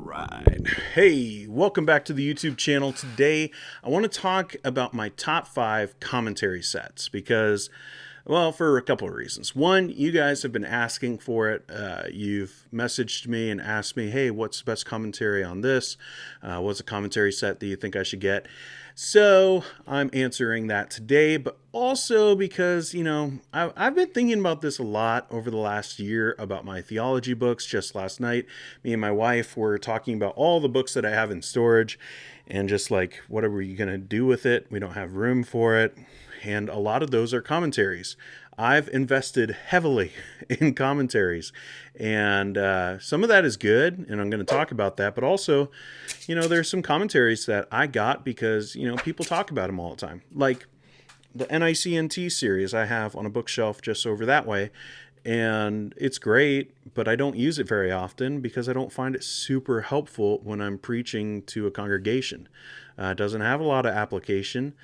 right. Hey, welcome back to the YouTube channel. Today, I want to talk about my top 5 commentary sets because, well, for a couple of reasons. One, you guys have been asking for it. You've messaged me and asked me, hey, what's the best commentary on this? What's a commentary set that you think I should get? So I'm answering that today, but also because, I've been thinking about this a lot over the last year about my theology books. Just last night, me and my wife were talking about all the books that I have in storage and just like, what are we going to do with it? We don't have room for it. And a lot of those are commentaries. I've invested heavily in commentaries, and some of that is good, and I'm going to talk about that. But also, there's some commentaries that I got because, people talk about them all the time. Like the NICNT series I have on a bookshelf just over that way, and it's great, but I don't use it very often because I don't find it super helpful when I'm preaching to a congregation. It doesn't have a lot of application.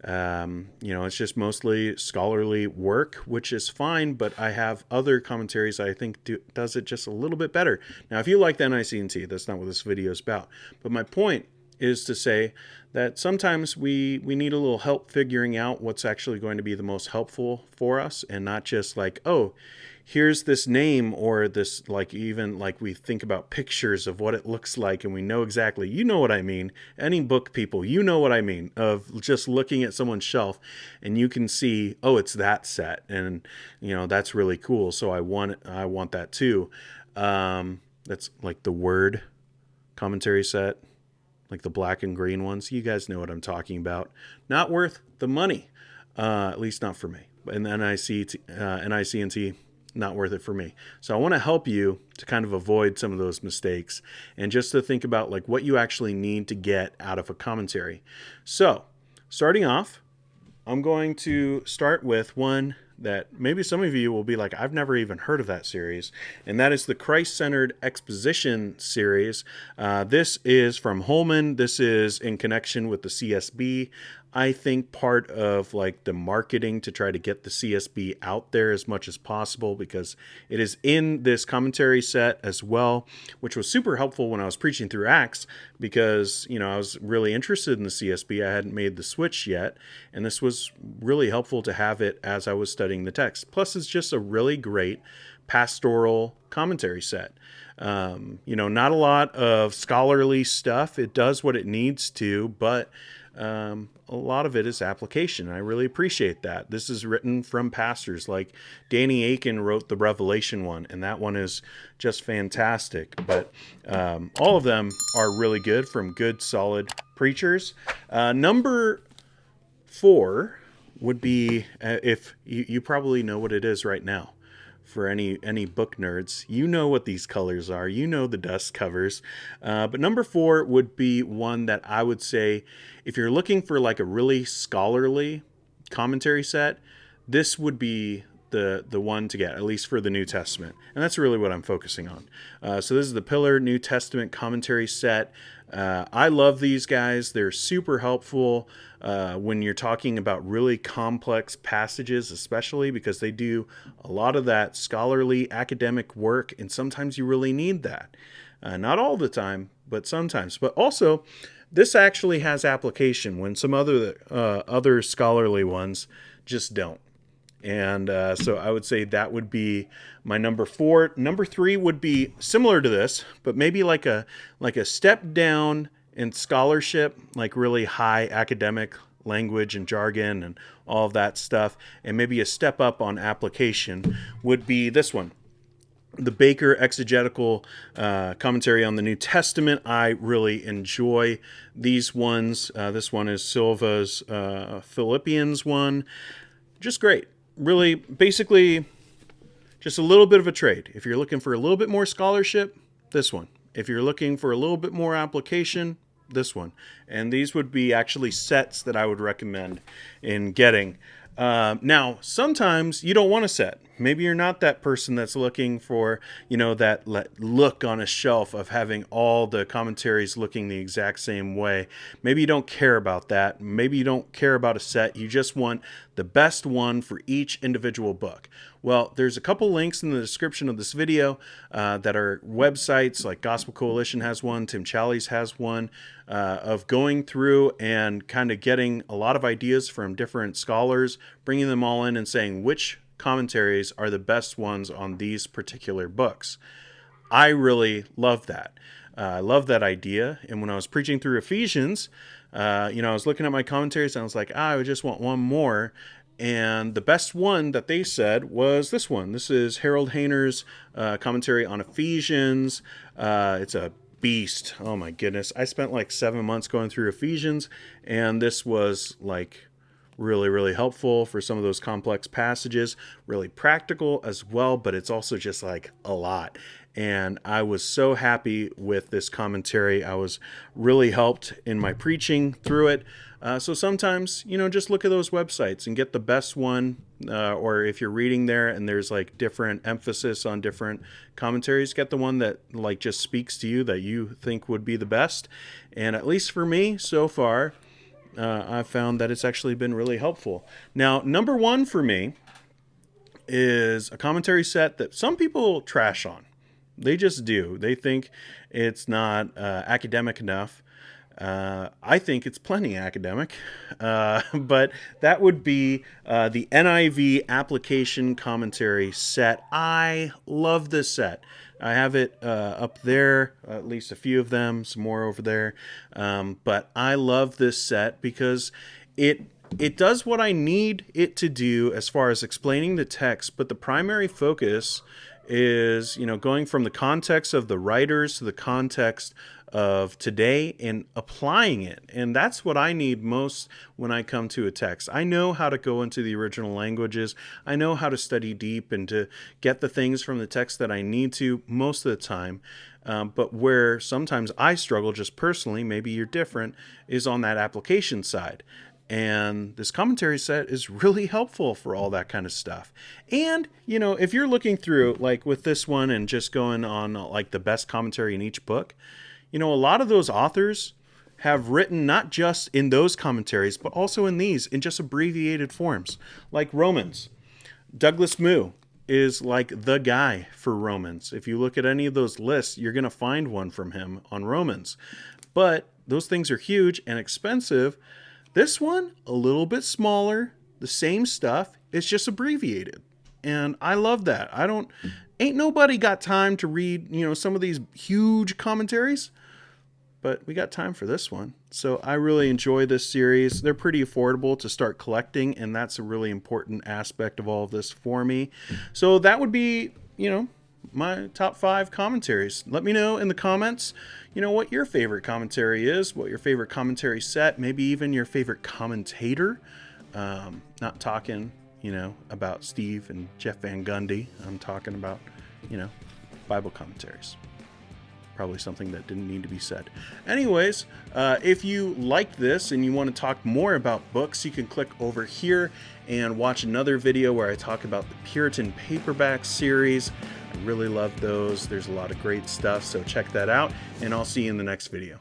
It's just mostly scholarly work, which is fine, but I have other commentaries I think does it just a little bit better. Now, if you like the NICNT, that's not what this video is about. But my point is to say that sometimes we need a little help figuring out what's actually going to be the most helpful for us, and not just like, oh, here's this name, or this, like, even like we think about pictures of what it looks like and we know exactly, you know what I mean. Any book people, you know what I mean, of just looking at someone's shelf and you can see, oh, it's that set, and that's really cool. So I want that too. That's like the Word commentary set, like the black and green ones. You guys know what I'm talking about. Not worth the money, at least not for me. And the NICNT, not worth it for me. So I want to help you to kind of avoid some of those mistakes and just to think about like what you actually need to get out of a commentary. So starting off, I'm going to start with one that maybe some of you will be like, I've never even heard of that series, and that is the ChristCentered Exposition series. This is from Holman. This is in connection with the CSB. I think part of like the marketing to try to get the CSB out there as much as possible, because it is in this commentary set as well, which was super helpful when I was preaching through Acts, because I was really interested in the CSB. I hadn't made the switch yet, and this was really helpful to have it as I was studying the text. Plus, it's just a really great pastoral commentary set. Not a lot of scholarly stuff. It does what it needs to, but a lot of it is application. I really appreciate that. This is written from pastors. Like Danny Aiken wrote the Revelation one, and that one is just fantastic. But all of them are really good from good, solid preachers. Number 4 would be, if you probably know what it is right now. For any book nerds, you know what these colors are. You know the dust covers. But number 4 would be one that I would say, if you're looking for like a really scholarly commentary set, this would be the one to get, at least for the New Testament. And that's really what I'm focusing on. So this is the Pillar New Testament commentary set. I love these guys. They're super helpful when you're talking about really complex passages, especially because they do a lot of that scholarly academic work, and sometimes you really need that. Not all the time, but sometimes. But also, this actually has application when some other scholarly ones just don't. And so I would say that would be my number 4. Number 3 would be similar to this, but maybe like a step down in scholarship, like really high academic language and jargon and all of that stuff, and maybe a step up on application would be this one. The Baker Exegetical Commentary on the New Testament. I really enjoy these ones. This one is Silva's Philippians one. Just great. Really, basically, just a little bit of a trade. If you're looking for a little bit more scholarship, this one. If you're looking for a little bit more application, this one. And these would be actually sets that I would recommend in getting. Now, sometimes you don't want a set. Maybe you're not that person that's looking for, that look on a shelf of having all the commentaries looking the exact same way. Maybe you don't care about that. Maybe you don't care about a set. You just want the best one for each individual book. Well, there's a couple links in the description of this video that are websites, like Gospel Coalition has one, Tim Challies has one, of going through and kind of getting a lot of ideas from different scholars, bringing them all in and saying which commentaries are the best ones on these particular books. I really love that. I love that idea. And when I was preaching through Ephesians, I was looking at my commentaries and I was like, I just want one more. And the best one that they said was this one. This is Harold Hayner's commentary on Ephesians. It's a beast. Oh my goodness. I spent like 7 months going through Ephesians, and this was like really, really helpful for some of those complex passages, really practical as well, but it's also just like a lot. And I was so happy with this commentary. I was really helped in my preaching through it. So sometimes, just look at those websites and get the best one. Or if you're reading there and there's like different emphasis on different commentaries, get the one that like just speaks to you, that you think would be the best. And at least for me so far, I've found that it's actually been really helpful. Now, number one for me is a commentary set that some people trash on. They just do. They think it's not academic enough. I think it's plenty academic, but that would be the NIV Application Commentary set. I love this set. I have it up there, at least a few of them, some more over there. But I love this set because it does what I need it to do as far as explaining the text, but the primary focus is, going from the context of the writers to the context of today and applying it. And that's what I need most when I come to a text. I know how to go into the original languages. I know how to study deep and to get the things from the text that I need to most of the time. But where sometimes I struggle just personally, maybe you're different, is on that application side. And this commentary set is really helpful for all that kind of stuff. And, if you're looking through, like with this one and just going on like the best commentary in each book, a lot of those authors have written not just in those commentaries, but also in these in just abbreviated forms, like Romans. Douglas Moo is like the guy for Romans. If you look at any of those lists, you're going to find one from him on Romans. But those things are huge and expensive. This one, a little bit smaller, the same stuff, it's just abbreviated. And I love that. Ain't nobody got time to read, some of these huge commentaries, but we got time for this one. So I really enjoy this series. They're pretty affordable to start collecting, and that's a really important aspect of all of this for me. So that would be, my top 5 commentaries. Let me know in the comments, what your favorite commentary is, what your favorite commentary set, maybe even your favorite commentator. Not talking, about Steve and Jeff Van Gundy. I'm talking about, Bible commentaries. Probably something that didn't need to be said. Anyways, if you liked this and you want to talk more about books, you can click over here and watch another video where I talk about the Puritan paperback series. I really love those. There's a lot of great stuff, so check that out, and I'll see you in the next video.